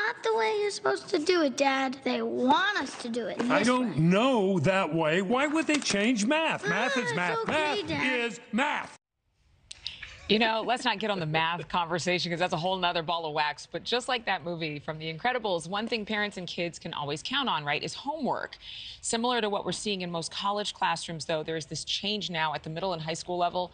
not the way you're supposed to do it, Dad. They want us to do it this I don't way. know that way. Why would they change math? Math is It's math. okay, Math Dad. is math. You know, let's not get on the math conversation because that's a whole nother ball of wax. But just like that movie from The Incredibles, one thing parents and kids can always count on, right, is homework. Similar to what we're seeing in most college classrooms, though, there's this change now at the middle and high school level.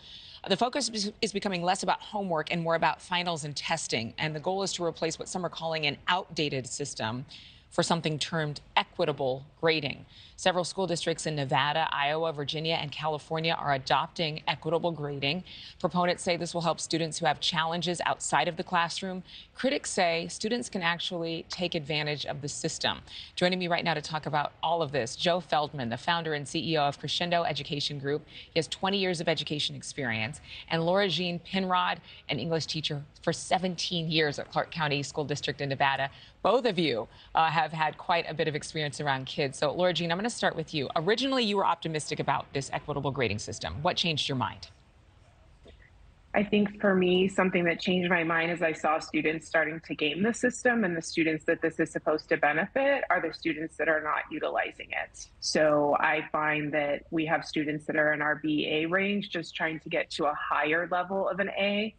The focus is becoming less about homework and more about finals and testing. And the goal is to replace what some are calling an outdated system for something termed equitable grading. Several school districts in Nevada, Iowa, Virginia, and California are adopting equitable grading. Proponents say this will help students who have challenges outside of the classroom. Critics say students can actually take advantage of the system. Joining me right now to talk about all of this, Joe Feldman, the founder and CEO of Crescendo Education Group. He has 20 years of education experience. And Laura Jean Penrod, an English teacher for 17 years at Clark County School District in Nevada. Both of you have had quite a bit of experience around kids. So, Laura Jean, I'm going to start with you. Originally, you were optimistic about this equitable grading system. What changed your mind? I think for me, something that changed my mind is I saw students starting to game the system, and the students that this is supposed to benefit are the students that are not utilizing it. So I find that we have students that are in our BA range, just trying to get to a higher level of an A.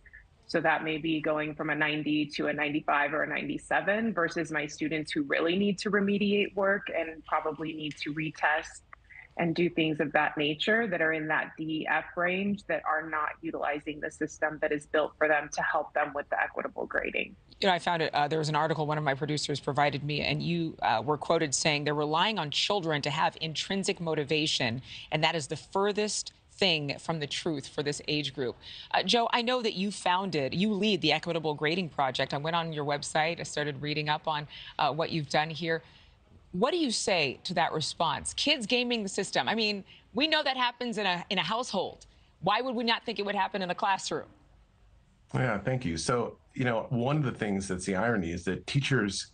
So that may be going from a 90 to a 95 or a 97 versus my students who really need to remediate work and probably need to retest and do things of that nature that are in that DEF range that are not utilizing the system that is built for them to help them with the equitable grading. You know, I found it, there was an article one of my producers provided me, and you were quoted saying they're relying on children to have intrinsic motivation, and that is the furthest thing from the truth for this age group. Joe, I know that you lead the Equitable Grading Project. I went on your website, I started reading up on what you've done here. What do you say to that response? Kids gaming the system. I mean, we know that happens in a household. Why would we not think it would happen in a classroom? Yeah, thank you. So, you know, one of the things that's the irony is that teachers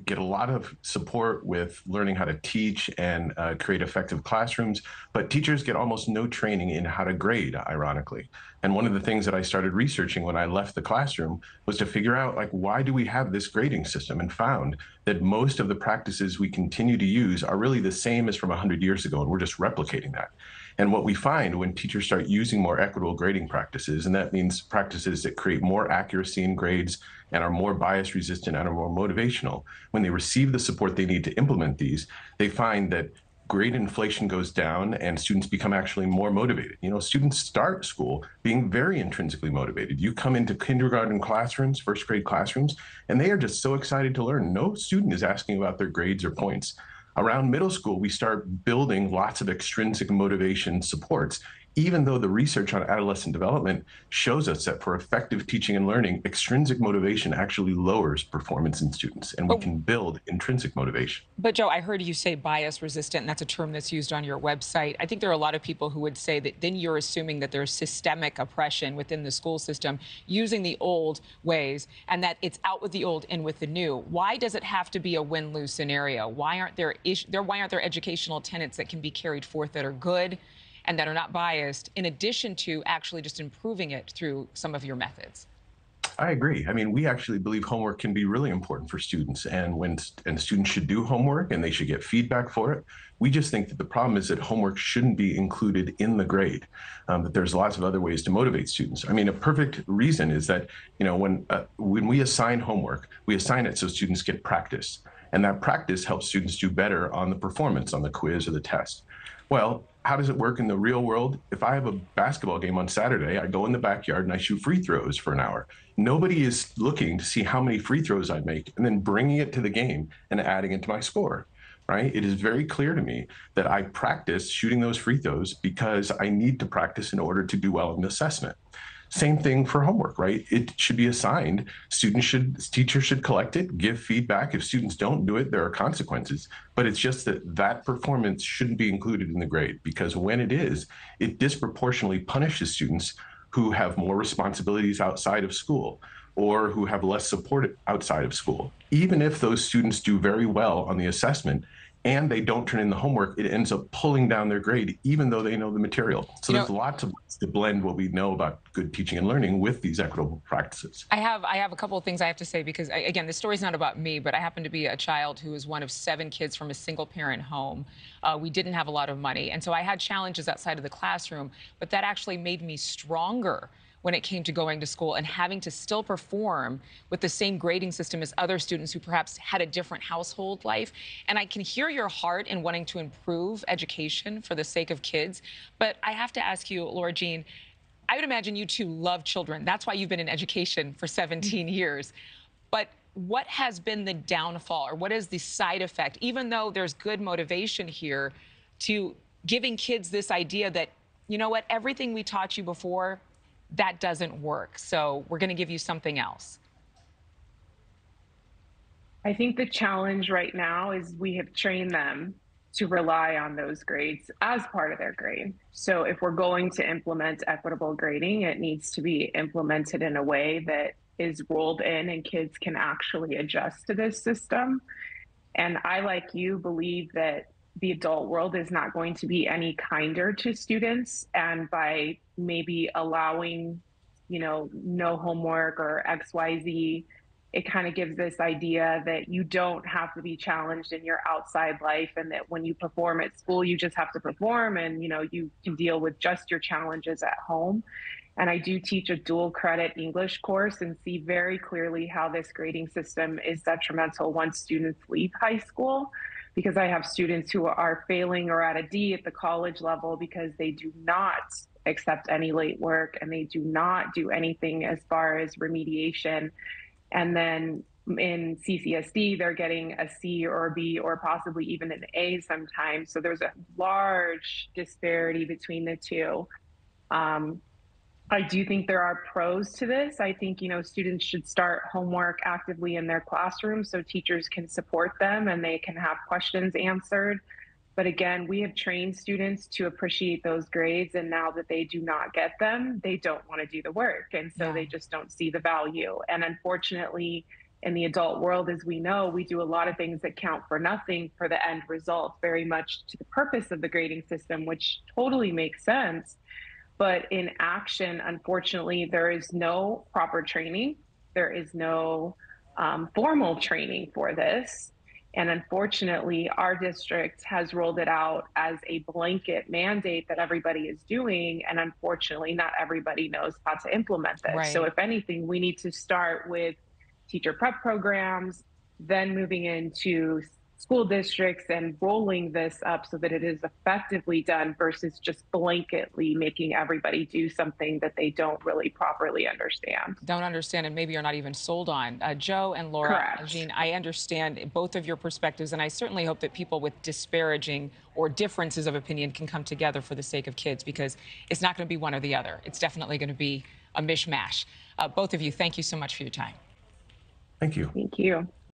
get a lot of support with learning how to teach and create effective classrooms, but teachers get almost no training in how to grade, ironically. And one of the things that I started researching when I left the classroom was to figure out, like, why do we have this grading system? And found that most of the practices we continue to use are really the same as from 100 years ago, and we're just replicating that. And what we find when teachers start using more equitable grading practices, and that means practices that create more accuracy in grades and are more bias resistant and are more motivational, when they receive the support they need to implement these, they find that grade inflation goes down and students become actually more motivated. You know, students start school being very intrinsically motivated. You come into kindergarten classrooms, first grade classrooms, and they are just so excited to learn. No student is asking about their grades or points. Around middle school, we start building lots of extrinsic motivation supports, even though the research on adolescent development shows us that for effective teaching and learning, extrinsic motivation actually lowers performance in students, and we can build intrinsic motivation. But Joe, I heard you say bias resistant, and that's a term that's used on your website. I think there are a lot of people who would say that then you're assuming that there's systemic oppression within the school system using the old ways, and that it's out with the old, in with the new. Why does it have to be a win-lose scenario? Why aren't there educational tenets that can be carried forth that are good and that are not biased, in addition to actually just improving it through some of your methods? I agree. I mean, we actually believe homework can be really important for students, and students should do homework and they should get feedback for it. We just think that the problem is that homework shouldn't be included in the grade, that there's lots of other ways to motivate students. I mean, a perfect reason is that, you know, when we assign homework, we assign it so students get practice, and that practice helps students do better on the performance, on the quiz or the test. Well, how does it work in the real world? If I have a basketball game on Saturday, I go in the backyard and I shoot free throws for an hour. Nobody is looking to see how many free throws I make and then bringing it to the game and adding it to my score, right? It is very clear to me that I practice shooting those free throws because I need to practice in order to do well in assessment. Same thing for homework, right? It should be assigned. Teachers should collect it, give feedback. If students don't do it, there are consequences. But it's just that performance shouldn't be included in the grade, because when it is, it disproportionately punishes students who have more responsibilities outside of school or who have less support outside of school. Even if those students do very well on the assessment and they don't turn in the homework, it ends up pulling down their grade, even though they know the material. So there's lots of ways to blend what we know about good teaching and learning with these equitable practices. I have a couple of things I have to say because, again, this story's not about me, but I happen to be a child who was one of 7 kids from a single-parent home. We didn't have a lot of money, and so I had challenges outside of the classroom, but that actually made me stronger when it came to going to school and having to still perform with the same grading system as other students who perhaps had a different household life. And I can hear your heart in wanting to improve education for the sake of kids. But I have to ask you, Laura Jean, I would imagine you two love children. That's why you've been in education for 17 years. But what has been the downfall, or what is the side effect, even though there's good motivation here, to giving kids this idea that, you know what, everything we taught you before, that doesn't work, so we're going to give you something else? I think the challenge right now is we have trained them to rely on those grades as part of their grade. So if we're going to implement equitable grading, it needs to be implemented in a way that is rolled in and kids can actually adjust to this system. And I, like you, believe that the adult world is not going to be any kinder to students. And by maybe allowing, no homework or XYZ, it kind of gives this idea that you don't have to be challenged in your outside life, and that when you perform at school, you just have to perform, and, you can deal with just your challenges at home. And I do teach a dual credit English course and see very clearly how this grading system is detrimental once students leave high school, because I have students who are failing or at a D at the college level because they do not accept any late work and they do not do anything as far as remediation. And then in CCSD, they're getting a C or a B or possibly even an A sometimes. So there's a large disparity between the two. I do think there are pros to this. I think, students should start homework actively in their classroom so teachers can support them and they can have questions answered. But again, we have trained students to appreciate those grades, and now that they do not get them, they don't want to do the work. And so they just don't see the value. And unfortunately, in the adult world, as we know, we do a lot of things that count for nothing for the end result, very much to the purpose of the grading system, which totally makes sense. But in action, unfortunately, there is no proper training. There is no formal training for this. And unfortunately, our district has rolled it out as a blanket mandate that everybody is doing. And unfortunately, not everybody knows how to implement this. Right. So if anything, we need to start with teacher prep programs, then moving into school districts and rolling this up so that it is effectively done versus just blanketly making everybody do something that they don't really properly understand. Don't understand, and maybe you're not even sold on. Joe and Laura, Correct. Jean, I understand both of your perspectives, and I certainly hope that people with disparaging or differences of opinion can come together for the sake of kids, because it's not going to be one or the other. It's definitely going to be a mishmash. Both of you, thank you so much for your time. Thank you. Thank you.